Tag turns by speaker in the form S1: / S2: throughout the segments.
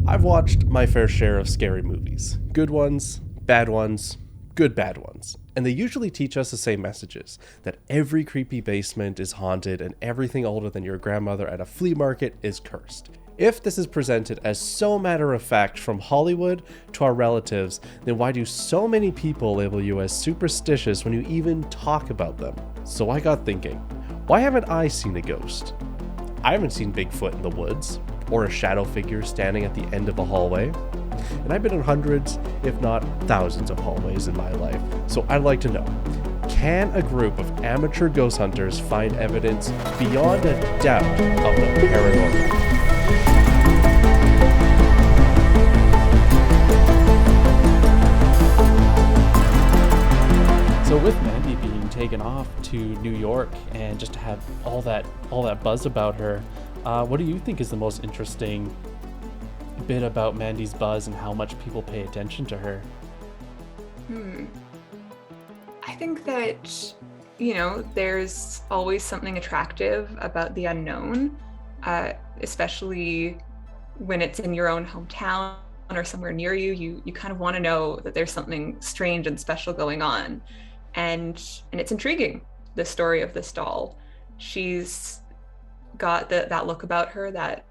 S1: I've watched my fair share of scary movies. Good ones, bad ones, good bad ones. And they usually teach us the same messages that every creepy basement is haunted and everything older than your grandmother at a flea market is cursed. If this is presented as so matter of fact from Hollywood to our relatives, then why do so many people label you as superstitious when you even talk about them? So I got thinking, why haven't I seen a ghost? I haven't seen Bigfoot in the woods, or a shadow figure standing at the end of a hallway. And I've been in hundreds, if not thousands of hallways in my life, so I'd like to know, can a group of amateur ghost hunters find evidence beyond a doubt of the paranormal?
S2: So with Mandy being taken off to New York and just to have all that buzz about her, what do you think is the most interesting bit about Mandy's buzz and how much people pay attention to her?
S3: I think that, there's always something attractive about the unknown, especially when it's in your own hometown or somewhere near you. You kind of want to know that there's something strange and special going on. And it's intriguing, the story of this doll. She's got that look about her that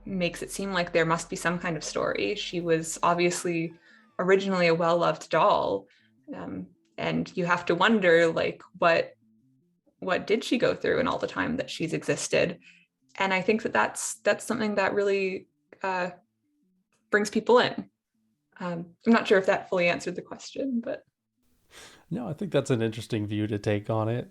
S3: makes it seem like there must be some kind of story. She was obviously originally a well-loved doll, and you have to wonder, like, what did she go through in all the time that she's existed? And I think that's something that really brings people in. I'm not sure if that fully answered the question, but
S2: No, I think that's an interesting view to take on it.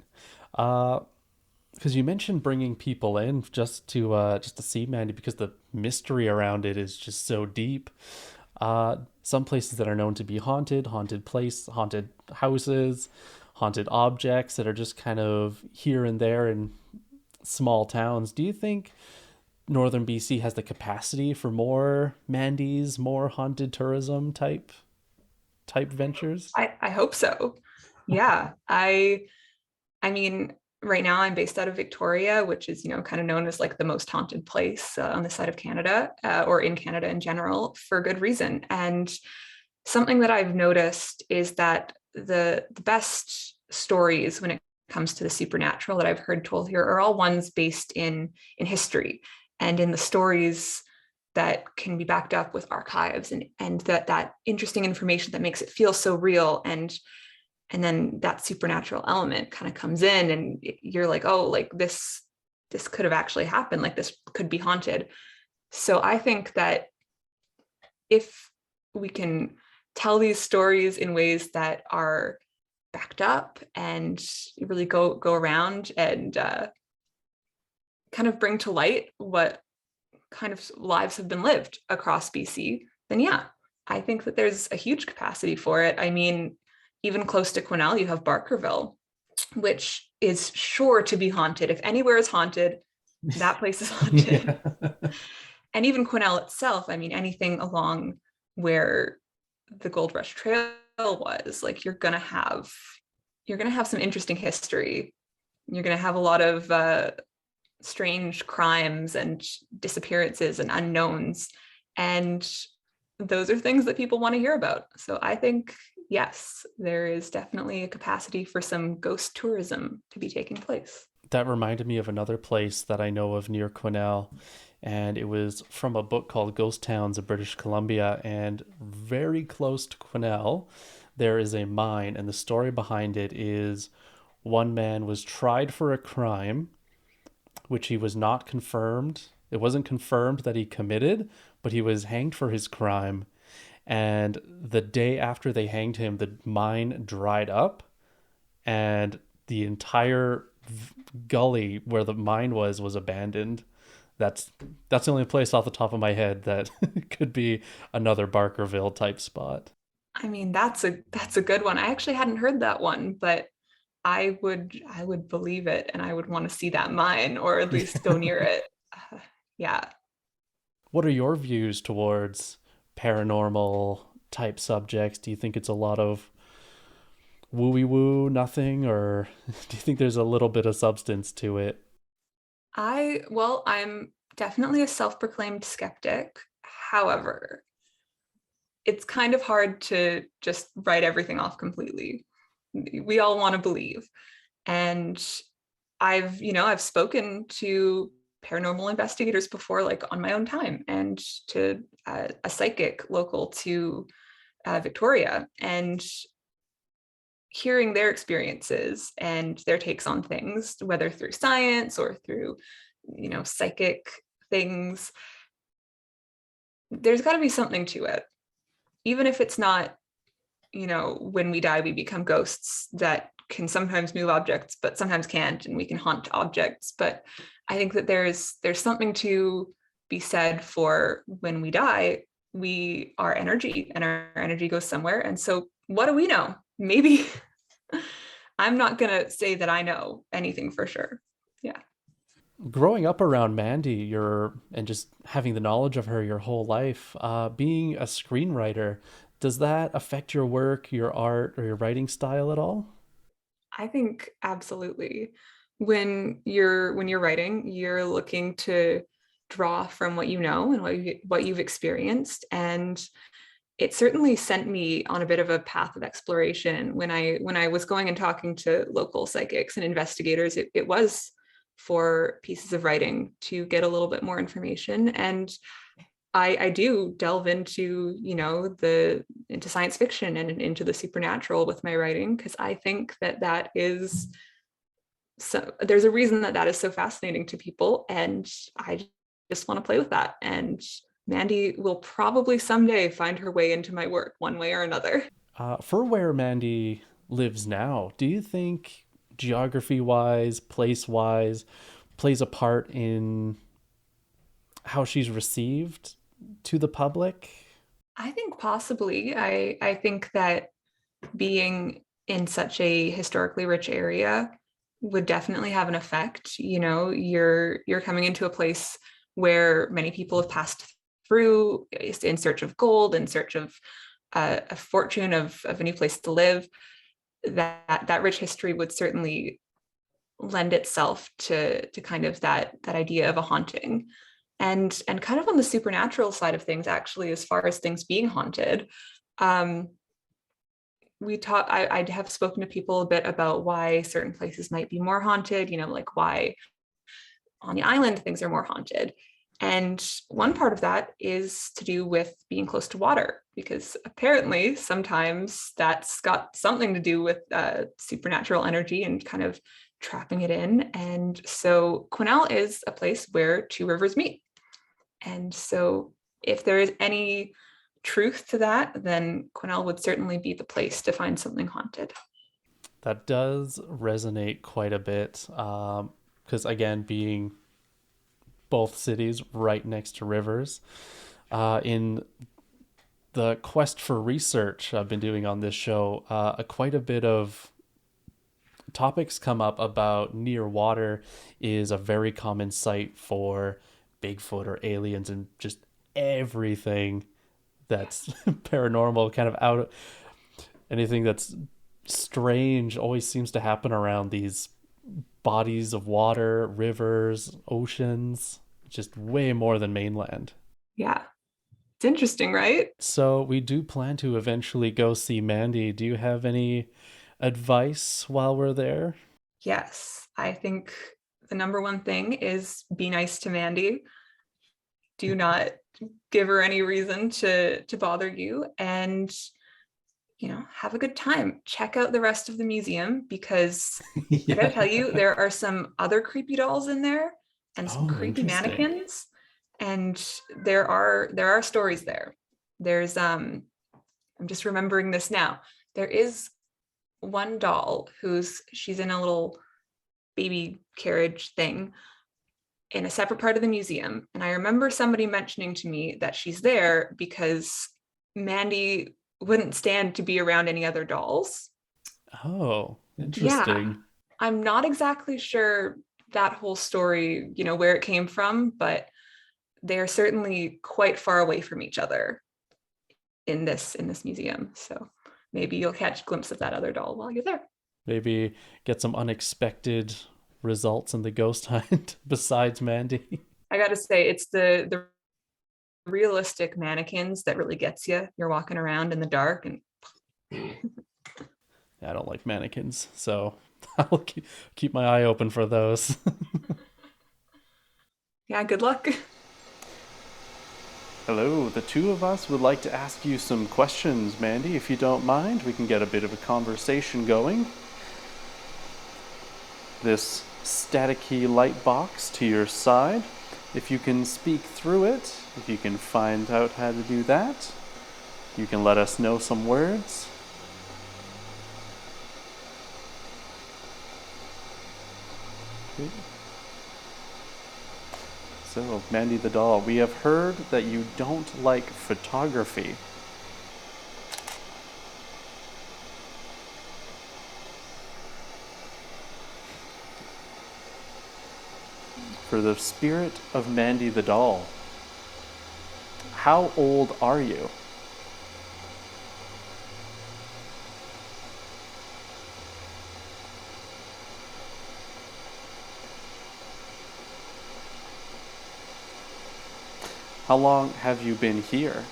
S2: Because you mentioned bringing people in just to see Mandy, because the mystery around it is just so deep. Some places that are known to be haunted place, haunted houses, haunted objects that are just kind of here and there in small towns. Do you think northern BC has the capacity for more Mandys, more haunted tourism type ventures?
S3: I hope so. Yeah, I mean, right now I'm based out of Victoria, which is, kind of known as like the most haunted place on the side of Canada, or in Canada in general, for good reason. And something that I've noticed is that the best stories when it comes to the supernatural that I've heard told here are all ones based in history and in the stories that can be backed up with archives and that interesting information that makes it feel so real. And then that supernatural element kind of comes in and you're like, oh, like this could have actually happened. Like this could be haunted. So I think that if we can tell these stories in ways that are backed up and really go around and kind of bring to light what kind of lives have been lived across BC, then yeah, I think that there's a huge capacity for it. I mean, even close to Quesnel, you have Barkerville, which is sure to be haunted. If anywhere is haunted, that place is haunted.
S2: Yeah.
S3: And even Quesnel itself, I mean, anything along where the Gold Rush Trail was, like you're gonna have some interesting history. You're gonna have a lot of strange crimes and disappearances and unknowns. And those are things that people want to hear about. So I think, yes, there is definitely a capacity for some ghost tourism to be taking place.
S2: That reminded me of another place that I know of near Quesnel, and it was from a book called Ghost Towns of British Columbia. And very close to Quesnel, there is a mine, and the story behind it is one man was tried for a crime, which he was not confirmed. It wasn't confirmed that he committed, but he was hanged for his crime. And the day after they hanged him, the mine dried up, and the entire gully where the mine was abandoned. That's the only place off the top of my head that could be another Barkerville type spot.
S3: I mean, that's a good one. I actually hadn't heard that one, but I would believe it, and I would want to see that mine or at least go near it. Yeah.
S2: What are your views towards paranormal type subjects? Do you think it's a lot of wooey woo, nothing, or do you think there's a little bit of substance to it?
S3: I'm definitely a self-proclaimed skeptic. However, it's kind of hard to just write everything off completely. We all want to believe. And I've spoken to paranormal investigators before, like on my own time, and to a psychic local to Victoria, and hearing their experiences and their takes on things, whether through science or through, psychic things, there's got to be something to it. Even if it's not, when we die, we become ghosts that can sometimes move objects, but sometimes can't, and we can haunt objects. But I think that there's something to be said for when we die, we are energy and our energy goes somewhere. And so what do we know? Maybe I'm not going to say that I know anything for sure. Yeah.
S2: Growing up around Mandy, and just having the knowledge of her your whole life, being a screenwriter, does that affect your work, your art, or your writing style at all?
S3: I think absolutely. When you're writing, you're looking to draw from what you know and what you've experienced, and it certainly sent me on a bit of a path of exploration when I was going and talking to local psychics and investigators. It was for pieces of writing to get a little bit more information, and I do delve into the into science fiction and into the supernatural with my writing, because I think that is so, there's a reason that is so fascinating to people, and I just want to play with that. And Mandy will probably someday find her way into my work one way or another.
S2: For where Mandy lives now, do you think geography wise, place wise, plays a part in how she's received to the public?
S3: I think possibly. I think that being in such a historically rich area would definitely have an effect. You're coming into a place where many people have passed through in search of gold, in search of a fortune, of a new place to live. That rich history would certainly lend itself to kind of that idea of a haunting. And kind of on the supernatural side of things, actually, as far as things being haunted, um, I have spoken to people a bit about why certain places might be more haunted, like why on the island things are more haunted. And one part of that is to do with being close to water, because apparently sometimes that's got something to do with supernatural energy and kind of trapping it in. And so Quesnel is a place where two rivers meet. And so if there is any truth to that, then Quesnel would certainly be the place to find something haunted.
S2: That does resonate quite a bit. Because, again, being both cities right next to rivers, in the quest for research I've been doing on this show, quite a bit of topics come up about near water is a very common site for Bigfoot or aliens and just everything that's paranormal, kind of out. Anything that's strange always seems to happen around these bodies of water, rivers, oceans, just way more than mainland.
S3: Yeah, it's interesting, right?
S2: So we do plan to eventually go see Mandy. Do you have any advice while we're there?
S3: Yes, I think the number one thing is be nice to Mandy. Do not give her any reason to bother you, and have a good time. Check out the rest of the museum, because I gotta tell you, there are some other creepy dolls in there and some
S2: Oh,
S3: creepy
S2: interesting.
S3: mannequins, and there are stories there. There's I'm just remembering this now. There is one doll she's in a little baby carriage thing in a separate part of the museum. And I remember somebody mentioning to me that she's there because Mandy wouldn't stand to be around any other dolls.
S2: Oh,
S3: Yeah,
S2: interesting.
S3: I'm not exactly sure that whole story, where it came from, but they're certainly quite far away from each other in this museum. So maybe you'll catch a glimpse of that other doll while you're there.
S2: Maybe get some unexpected results in the ghost hunt besides Mandy.
S3: I got to say, it's the realistic mannequins that really gets you. You're walking around in the dark and
S2: I don't like mannequins, so I'll keep my eye open for those.
S3: yeah, good luck.
S2: Hello, the two of us would like to ask you some questions, Mandy, if you don't mind. We can get a bit of a conversation going. This staticky light box to your side. If you can speak through it, if you can find out how to do that, you can let us know some words. Okay. So, Mandy the doll, we have heard that you don't like photography. For the spirit of Mandy the doll, how old are you? How long have you been here?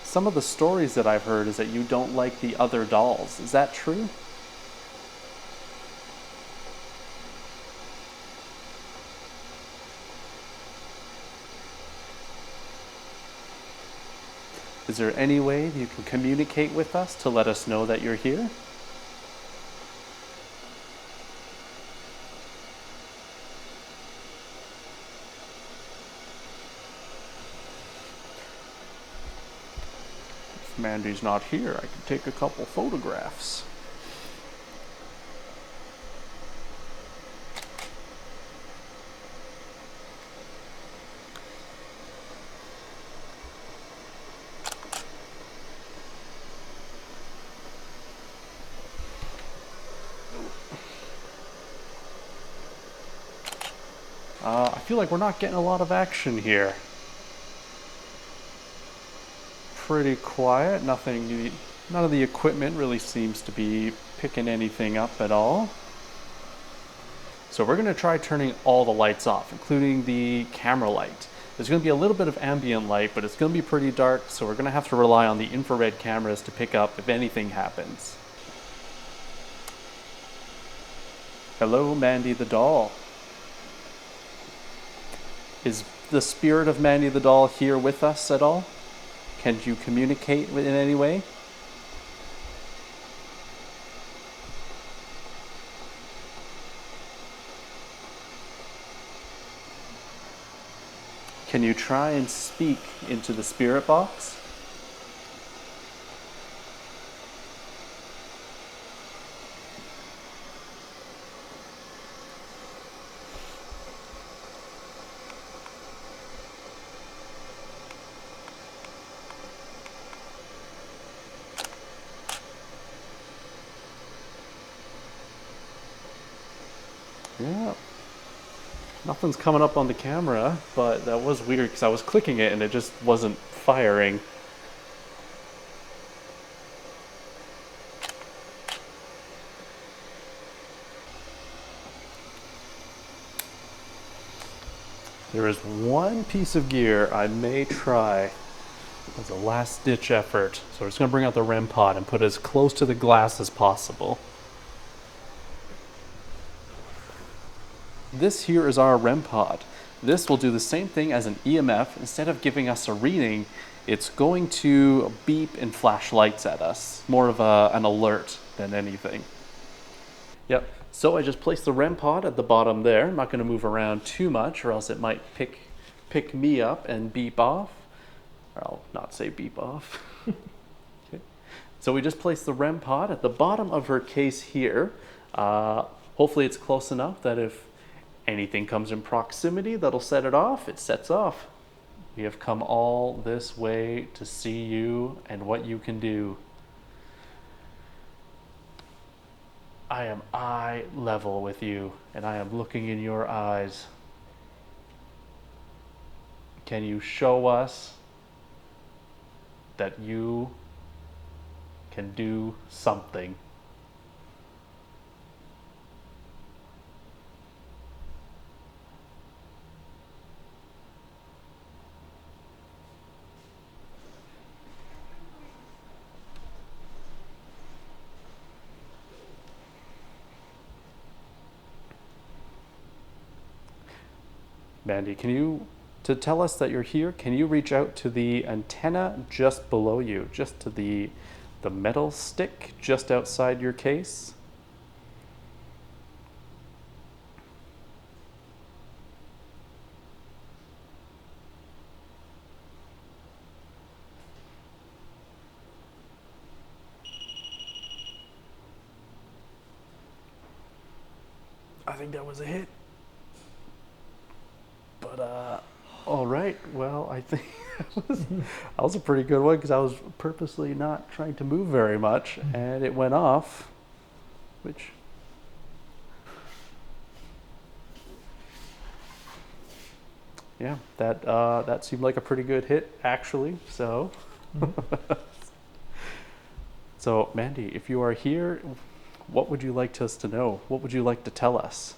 S2: Some of the stories that I've heard is that you don't like the other dolls. Is that true? Is there any way you can communicate with us to let us know that you're here? If Mandy's not here, I can take a couple photographs. I feel like we're not getting a lot of action here. Pretty quiet, none of the equipment really seems to be picking anything up at all. So we're going to try turning all the lights off, including the camera light. There's going to be a little bit of ambient light, but it's going to be pretty dark, so we're going to have to rely on the infrared cameras to pick up if anything happens. Hello, Mandy the doll. Is the spirit of Mandy the doll here with us at all? Can you communicate in any way? Can you try and speak into the spirit box? Yeah. Nothing's coming up on the camera, but that was weird because I was clicking it and it just wasn't firing. There is one piece of gear I may try as a last ditch effort. So we're just going to bring out the REM pod and put it as close to the glass as possible. This here is our REM pod. This will do the same thing as an EMF. Instead of giving us a reading, it's going to beep and flash lights at us. More of an alert than anything. Yep. So I just placed the REM pod at the bottom there. I'm not going to move around too much or else it might pick me up and beep off. Or I'll not say beep off. Okay. So we just placed the REM pod at the bottom of her case here. Hopefully it's close enough that if anything comes in proximity that'll set it off, it sets off. We have come all this way to see you and what you can do. I am eye level with you, and I am looking in your eyes. Can you show us that you can do something? Mandy, to tell us that you're here, can you reach out to the antenna just below you, just to the metal stick just outside your case? I think that was a hit. But, all right. Well, I think that was a pretty good one because I was purposely not trying to move very much, and it went off, which... Yeah, that seemed like a pretty good hit, actually, so... So, Mandy, if you are here, what would you like us to know? What would you like to tell us?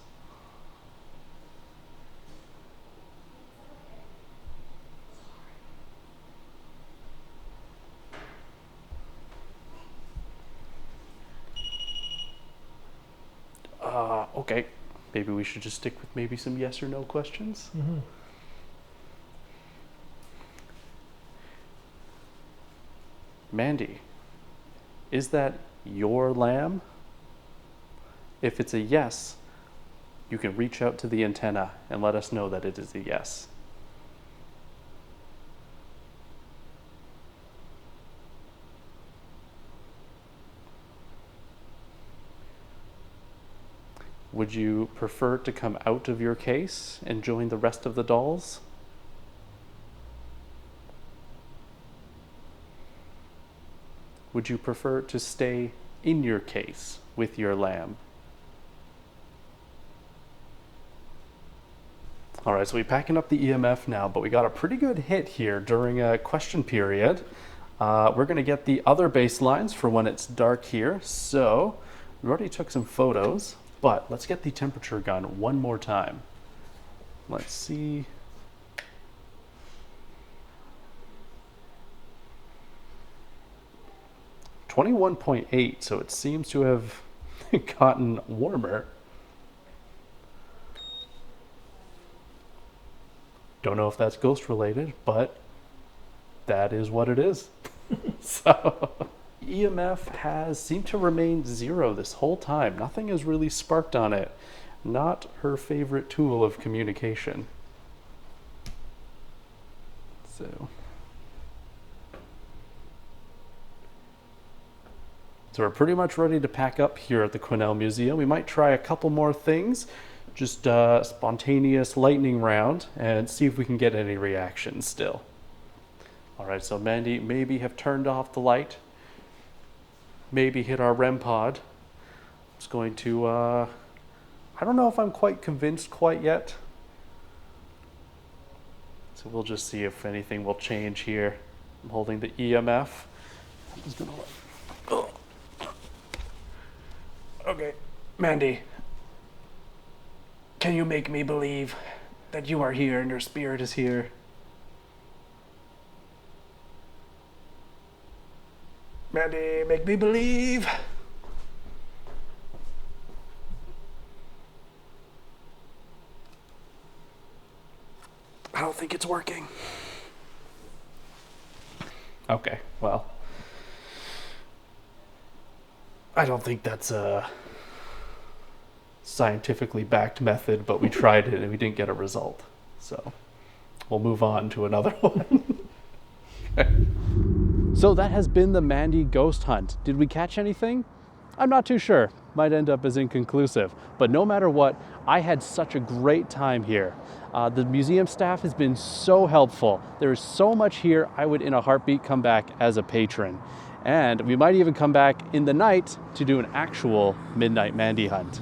S2: Okay. Maybe we should just stick with maybe some yes or no questions?
S4: Mm-hmm.
S2: Mandy, is that your lamb? If it's a yes, you can reach out to the antenna and let us know that it is a yes. Would you prefer to come out of your case and join the rest of the dolls? Would you prefer to stay in your case with your lamb? All right, so we're packing up the EMF now, but we got a pretty good hit here during a question period. We're going to get the other baselines for when it's dark here. So we already took some photos, but let's get the temperature gun one more time. Let's see. .8, so it seems to have gotten warmer. Don't know if that's ghost related, but that is what it is. So EMF has seemed to remain 0 this whole time. Nothing has really sparked on it. Not her favorite tool of communication. So we're pretty much ready to pack up here at the Quesnel Museum. We might try a couple more things, just a spontaneous lightning round, and see if we can get any reactions still. All right, so Mandy, maybe have turned off the light, maybe hit our REM pod. Just going to, I don't know if I'm quite convinced quite yet. So we'll just see if anything will change here. I'm holding the EMF. I'm just gonna oh. Okay, Mandy, can you make me believe that you are here and your spirit is here? Mandy, make me believe. I don't think it's working. Okay, well, I don't think that's a scientifically backed method, but we tried it and we didn't get a result. So we'll move on to another one. Okay. So that has been the Mandy ghost hunt. Did we catch anything? I'm not too sure. Might end up as inconclusive. But no matter what, I had such a great time here. The museum staff has been so helpful. There is so much here, I would in a heartbeat come back as a patron. And we might even come back in the night to do an actual midnight Mandy hunt.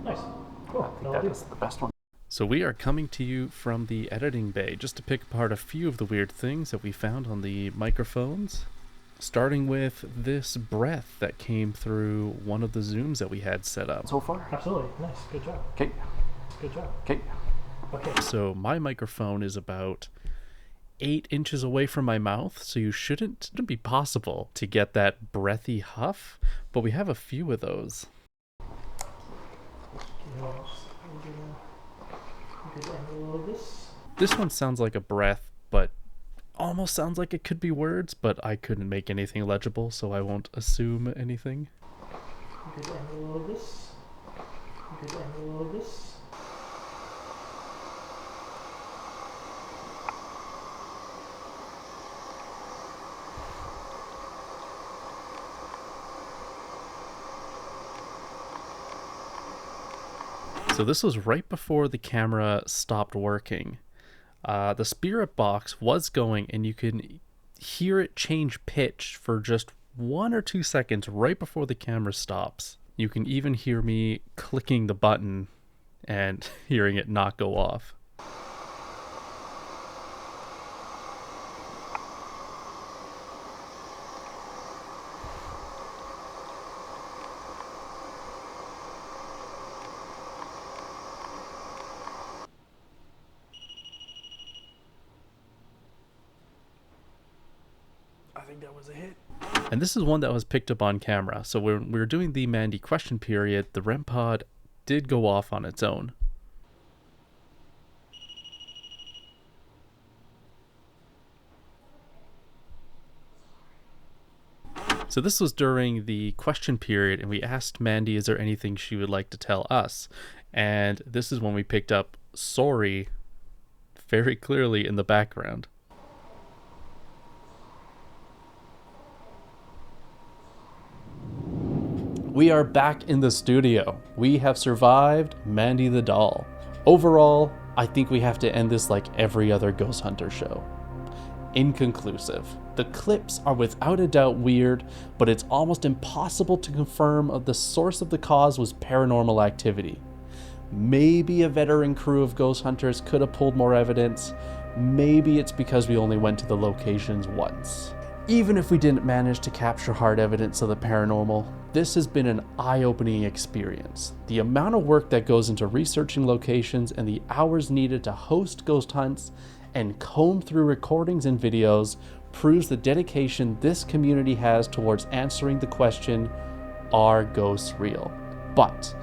S4: Nice. Cool.
S2: I think that is the best one. So we are coming to you from the editing bay just to pick apart a few of the weird things that we found on the microphones. Starting with this breath that came through one of the Zooms that we had set up. So far.
S4: Absolutely. Nice. Good job.
S2: Okay.
S4: Good job.
S2: Okay.
S4: Okay.
S2: So my microphone is about 8 inches away from my mouth, so it shouldn't be possible to get that breathy huff, but we have a few of those.
S4: Good angle of this.
S2: This one sounds like a breath, but almost sounds like it could be words, but I couldn't make anything legible, so I won't assume anything.
S4: Good angle of this. Good angle of this.
S2: So this was right before the camera stopped working. The spirit box was going, and you can hear it change pitch for just 1 or 2 seconds right before the camera stops. You can even hear me clicking the button and hearing it not go off.
S1: I think that was a hit.
S2: And this is one that was picked up on camera. So when we were doing the Mandy question period, the REM pod did go off on its own. So this was during the question period, and we asked Mandy, is there anything she would like to tell us? And this is when we picked up sorry very clearly in the background. We are back in the studio. We have survived Mandy the doll. Overall, I think we have to end this like every other Ghost Hunter show. Inconclusive. The clips are without a doubt weird, but it's almost impossible to confirm if the source of the cause was paranormal activity. Maybe a veteran crew of ghost hunters could have pulled more evidence. Maybe it's because we only went to the locations once. Even if we didn't manage to capture hard evidence of the paranormal, this has been an eye-opening experience. The amount of work that goes into researching locations and the hours needed to host ghost hunts and comb through recordings and videos proves the dedication this community has towards answering the question, are ghosts real? But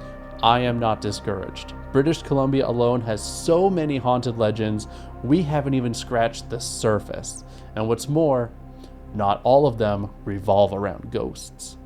S2: I am not discouraged. British Columbia alone has so many haunted legends, we haven't even scratched the surface. And what's more, not all of them revolve around ghosts.